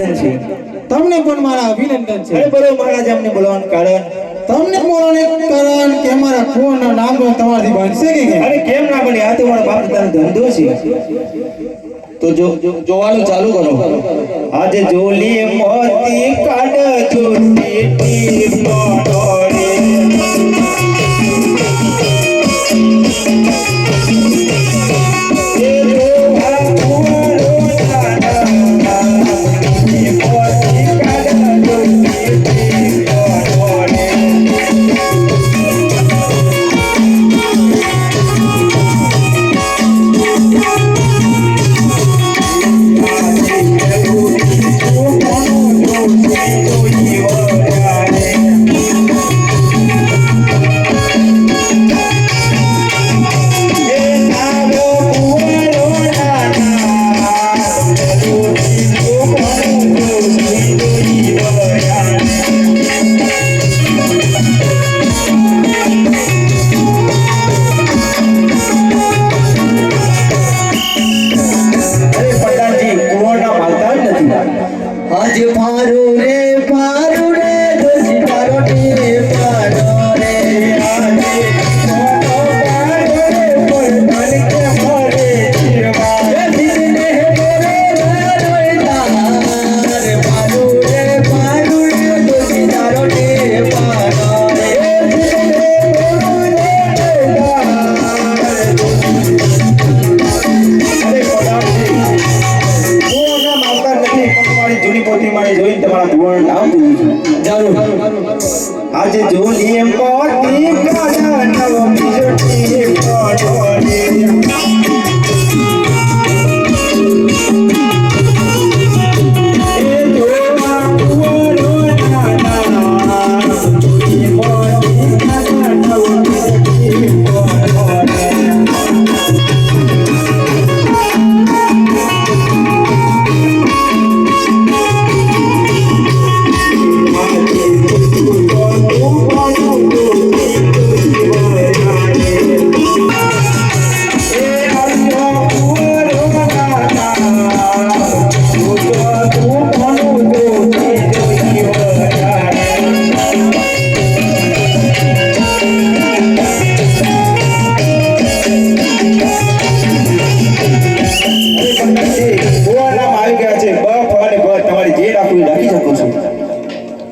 અભિનંદન છે. તમને પણ મારા અભિનંદન છે. અરે બોલો મહારાજ, અમને બોલવાનું કારણ? તમને બોલવાનું કારણ કે અમારા કુંવરના નામ તમારાથી બનશે કે અરે કેમ ના બને? આ તો મારા બાપ દાદાનો ધંધો છે. તો જોવાનું ચાલુ કરો. આજે જોલી મોતી કાઢજો ટીટી મોડોરે. આજે પારો રે દોષી તારો ટીએ પારો રે. આજે પારો રે પોતાને કે મોરે જીવા. એ દિને મોરે તાર પારો રે દોષી તારો ટીએ પારો રે. આજે જોલી મોતી કાઢજો ટીટી મોડોરે.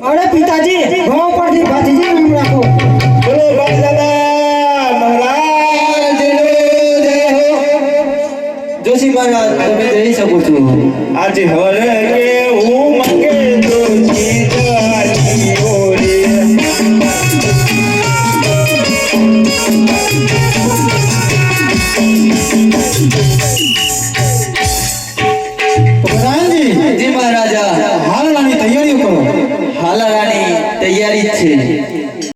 અરે પિતાજી ભાવ પરથી ભાતીજી નામ રાખો. બોલો બાપ દાદા મહારાજ જય હો. જોશી મહારાજ તમે જઈ શકો છો. આજે હરે કે હું મંગે જોશી જાતીઓ રે. પ્રધાનજી જી મહારાજા. હાલવાની તૈયારીઓ કરો. હાલારાની તૈયારી જ છે.